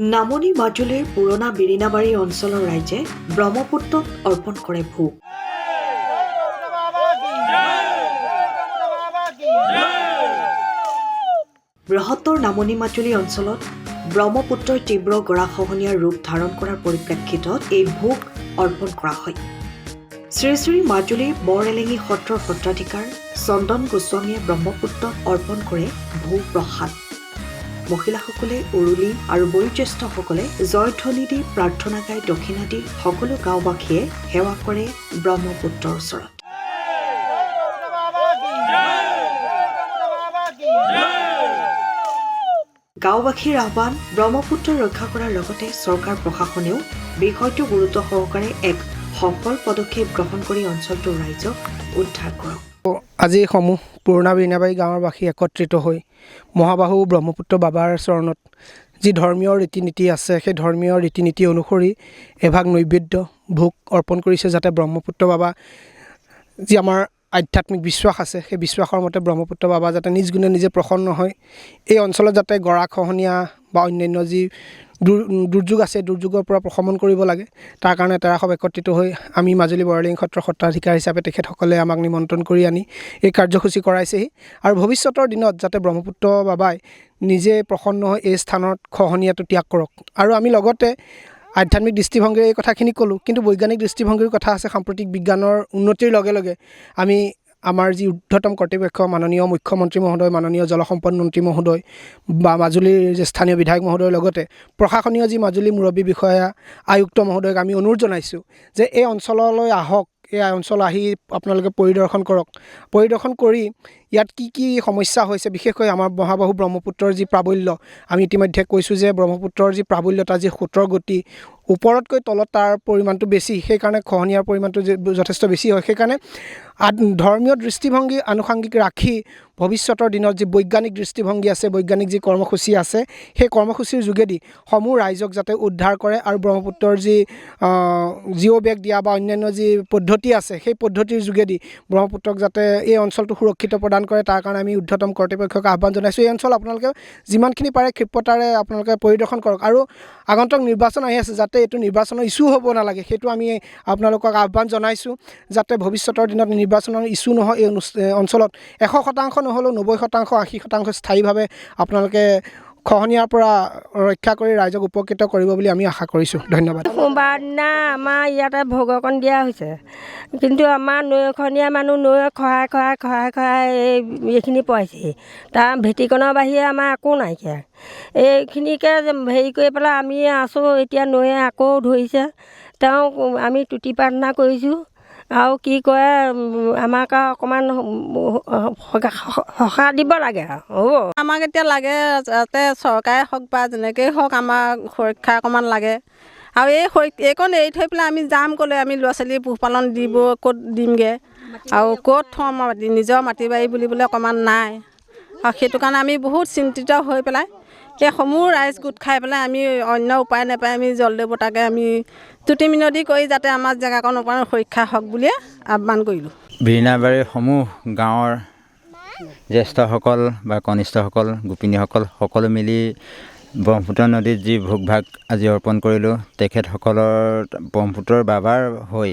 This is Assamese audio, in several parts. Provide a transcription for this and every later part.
নামনি মাজুলীৰ পুৰণা বিৰিণাবাৰী অঞ্চলৰ ৰাইজে ব্ৰহ্মপুত্ৰক অৰ্পণ কৰে ভোগ। বৃহত্তৰ নামনি মাজুলী অঞ্চলত ব্ৰহ্মপুত্ৰৰ তীব্ৰ গৰাখহনীয়াৰ ৰূপ ধাৰণ কৰাৰ পৰিপ্ৰেক্ষিতত এই ভোগ অৰ্পণ কৰা হয়। শ্ৰী শ্ৰী মাজুলীৰ বৰএলেঙি সত্ৰৰ সত্ৰাধিকাৰ চন্দন গোস্বামীয়ে ব্ৰহ্মপুত্ৰক অৰ্পণ কৰে ভোগ প্ৰসাদ। মহিলাসকলে উৰুলি আৰু বয়োজ্যেষ্ঠসকলে জয়ধ্বনি দি প্ৰাৰ্থনা গাই দক্ষিণা দি সকলো গাঁওবাসীয়ে সেৱা কৰে ব্ৰহ্মপুত্ৰৰ ওচৰত। গাঁওবাসীৰ আহ্বান, ব্ৰহ্মপুত্ৰ ৰক্ষা কৰাৰ লগতে চৰকাৰ প্ৰশাসনেও বিষয়টো গুৰুত্ব সহকাৰে এক সফল পদক্ষেপ গ্ৰহণ কৰি অঞ্চলটোৰ ৰাইজক উদ্ধাৰ কৰক। আজি সমূহ পুৰণা বিৰিণাবাৰী গাঁৱৰ বাসী একত্ৰিত হৈ মহাবাহু ব্ৰহ্মপুত্ৰ বাবাৰ চৰণত যি ধৰ্মীয় ৰীতি নীতি আছে, সেই ধৰ্মীয় ৰীতি নীতি অনুসৰি এভাগ নৈবেদ্য ভোগ অৰ্পণ কৰিছে, যাতে ব্ৰহ্মপুত্ৰ বাবা যি আমাৰ আধ্যাত্মিক বিশ্বাস আছে, সেই বিশ্বাসৰ মতে ব্ৰহ্মপুত্ৰ বাবা যাতে নিজ গুণে নিজে প্ৰসন্ন হয়, এই অঞ্চলত যাতে গৰাখহনীয়া বা অন্যান্য যি দুৰ্যোগ আছে, দুৰ্যোগৰ পৰা প্ৰশমন কৰিব লাগে, তাৰ কাৰণে তেৰাসৱ একত্ৰিত হৈ আমি মাজুলী বৰএলেঙি সত্ৰৰ সত্ৰাধিকাৰ হিচাপে তেখেতসকলে আমাক নিমন্ত্ৰণ কৰি আনি এই কাৰ্যসূচী কৰাইছেহি। আৰু ভৱিষ্যতৰ দিনত যাতে ব্ৰহ্মপুত্ৰ বাবাই নিজে প্ৰসন্ন হৈ এই স্থানত খহনীয়াটো ত্যাগ কৰক। আৰু আমি লগতে আধ্যাত্মিক দৃষ্টিভংগীৰে এই কথাখিনি ক'লোঁ, কিন্তু বৈজ্ঞানিক দৃষ্টিভংগীৰ কথা আছে। সাম্প্ৰতিক বিজ্ঞানৰ উন্নতিৰ লগে লগে আমি আমাৰ যি ঊৰ্ধ্বতম কৰ্তৃপক্ষ মাননীয় মুখ্যমন্ত্ৰী মহোদয়, মাননীয় জলসম্পদ মন্ত্ৰী মহোদয় বা মাজুলীৰ যে স্থানীয় বিধায়ক মহোদয়ৰ লগতে প্ৰশাসনীয় যি মাজুলী মুৰব্বী বিষয়া আয়ুক্ত মহোদয়ক আমি অনুৰোধ জনাইছোঁ যে এই অঞ্চললৈ আহক, এই অঞ্চল আহি আপোনালোকে পৰিদৰ্শন কৰক। পৰিদৰ্শন কৰি ইয়াত কি কি সমস্যা হৈছে, বিশেষকৈ আমাৰ মহাবাহু ব্ৰহ্মপুত্ৰৰ যি প্ৰাবল্য, আমি ইতিমধ্যে কৈছোঁ যে ব্ৰহ্মপুত্ৰৰ যি প্ৰাবল্যতা, যি সোঁতৰ গতি, ওপৰতকৈ তলত তাৰ পৰিমাণটো বেছি, সেইকাৰণে খহনীয়াৰ পৰিমাণটো যথেষ্ট বেছি হয়। সেইকাৰণে ধৰ্মীয় দৃষ্টিভংগী আনুষাংগিক ৰাখি ভৱিষ্যতৰ দিনত যি বৈজ্ঞানিক দৃষ্টিভংগী আছে, বৈজ্ঞানিক যি কৰ্মসূচী আছে, সেই কৰ্মসূচীৰ যোগেদি সমূহ ৰাইজক যাতে উদ্ধাৰ কৰে আৰু ব্ৰহ্মপুত্ৰৰ যি জিঅ' বেগ দিয়া বা অন্যান্য যি পদ্ধতি আছে, সেই পদ্ধতিৰ যোগেদি ব্ৰহ্মপুত্ৰক যাতে এই অঞ্চলটো সুৰক্ষিত প্ৰদান কৰে, তাৰ কাৰণে আমি ঊৰ্ধ্বতম কৰ্তৃপক্ষক আহ্বান জনাইছোঁ। এই অঞ্চল আপোনালোকে যিমানখিনি পাৰে ক্ষিপ্ৰতাৰে আপোনালোকে পৰিদৰ্শন কৰক। আৰু আগন্তুক নিৰ্বাচন আহি আছে, যাতে এইটো নিৰ্বাচনৰ ইছ্যু হ'ব নালাগে, সেইটো আমি আপোনালোকক আহ্বান জনাইছোঁ, যাতে ভৱিষ্যতৰ দিনত নিৰ্বাচনৰ ইছ্যু নহয়। এই অঞ্চলত 100% নহ'লেও 90%, 80% স্থায়ীভাৱে আপোনালোকে খহনীয়াৰ পৰা ৰক্ষা কৰি ৰাইজক উপকৃত কৰিব বুলি আমি আশা কৰিছোঁ। ধন্যবাদ। সোমবাৰ দিনা আমাৰ ইয়াতে ভোগ অকণ দিয়া হৈছে, কিন্তু আমাৰ নৈখনীয়া মানুহ নৈ খহাই এইখিনি পোৱাইছেহি। তাৰ ভেটিকণৰ বাহিৰে আমাৰ একো নাইকিয়া। এইখিনিকে হেৰি কৰি পেলাই আমি আছোঁ। এতিয়া নৈয়ে আকৌ ধৰিছে, তেওঁক আমি তুতি প্ৰাৰ্থনা কৰিছোঁ। আৰু কি কয়, আমাক অকণমান সকাহ দিব লাগে আৰু হ'ব। আমাক এতিয়া লাগে যাতে চৰকাৰে হওক বা যেনেকৈয়ে হওক আমাক সুৰক্ষা অকণমান লাগে। আৰু এইকণ এৰি থৈ পেলাই আমি যাম ক'লে, আমি ল'ৰা ছোৱালী পোহপালন দিব ক'ত দিমগৈ, আৰু ক'ত থ'ম, নিজৰ মাটি বাৰী বুলিবলৈ অকণমান নাই। আৰু সেইটো কাৰণে আমি বহুত চিন্তিত হৈ পেলাই এই সমূহ ৰাইজ গোট খাই পেলাই আমি অন্য উপায় নাপাই আমি জলদেৱতাকে আমি তুতি মিনতি কৰি যাতে আমাৰ জেগাকণ অকণমান সুৰক্ষা হওক বুলিয়ে আহ্বান কৰিলোঁ। বিৰিণাবাৰীৰ সমূহ গাঁৱৰ জ্যেষ্ঠসকল বা কনিষ্ঠসকল, গোপিনীসকল সকলো মিলি ব্ৰহ্মপুত্ৰ নদীত যি ভোগভাগ আজি অৰ্পণ কৰিলোঁ, তেখেতসকলৰ ব্ৰহ্মপুত্ৰৰ বাবাৰ হৈ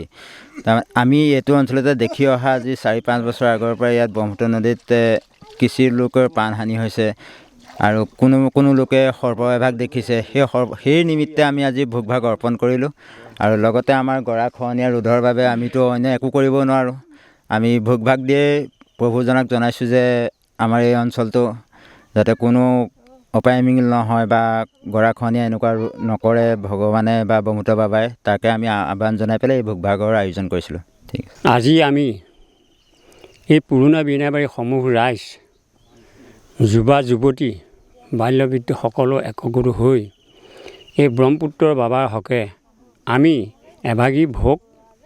আমি এইটো অঞ্চলতে দেখি অহা আজি 4-5 বছৰ আগৰ পৰা ইয়াত ব্ৰহ্মপুত্ৰ নদীত কিছু লোকৰ প্ৰাণহানি হৈছে আৰু কোনো লোকে সৰ্প এভাগ দেখিছে। সেই নিমিত্তে আমি আজি ভোগভাগ অৰ্পণ কৰিলোঁ। আৰু লগতে আমাৰ গৰাখহনীয়া ৰোধৰ বাবে আমিতো অন্য একো কৰিব নোৱাৰোঁ। আমি ভোগভাগ দিয়েই প্ৰভুজনক জনাইছোঁ যে আমাৰ এই অঞ্চলটো যাতে কোনো অপায়মিল নহয় বা গৰাখহনীয়া এনেকুৱা নকৰে ভগৱানে বা ব্ৰহ্মপুত্ৰ বাবাই, তাকে আমি আহ্বান জনাই পেলাই এই ভোগভাগৰ আয়োজন কৰিছিলোঁ। ঠিক আছে। আজি আমি এই পুৰণা বিৰিণাবাৰীৰ সমূহ ৰাইজ, যুৱা যুৱতী, বাল্য বৃদ্ধ সকলো একগোট হৈ এই ব্ৰহ্মপুত্ৰৰ বাবাৰ হকে আমি এভাগী ভোগ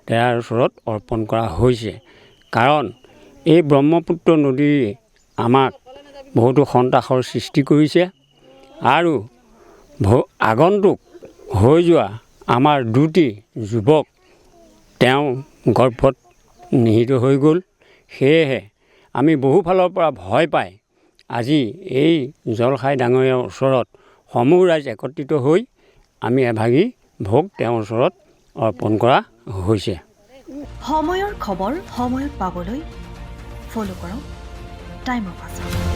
তেওঁৰ ওচৰত অৰ্পণ কৰা হৈছে। কাৰণ এই ব্ৰহ্মপুত্ৰ নদীয়ে আমাক বহুতো সন্তাসৰ সৃষ্টি কৰিছে আৰু আগন্তুক হৈ যোৱা আমাৰ দুটি যুৱক তেওঁ গৰ্ভত নিহিত হৈ গ'ল। সেয়েহে আমি বহু ফালৰ পৰা ভয় পাই আজি এই জলখাই ডাঙৰীয়াৰ ওচৰত সমূহ ৰাইজ একত্ৰিত হৈ আমি এভাগি ভোগ তেওঁৰ ওচৰত অৰ্পণ কৰা হৈছে। সময়ৰ খবৰ সময়ত পাবলৈ ফ'ল' কৰক টাইম অফ আছাম।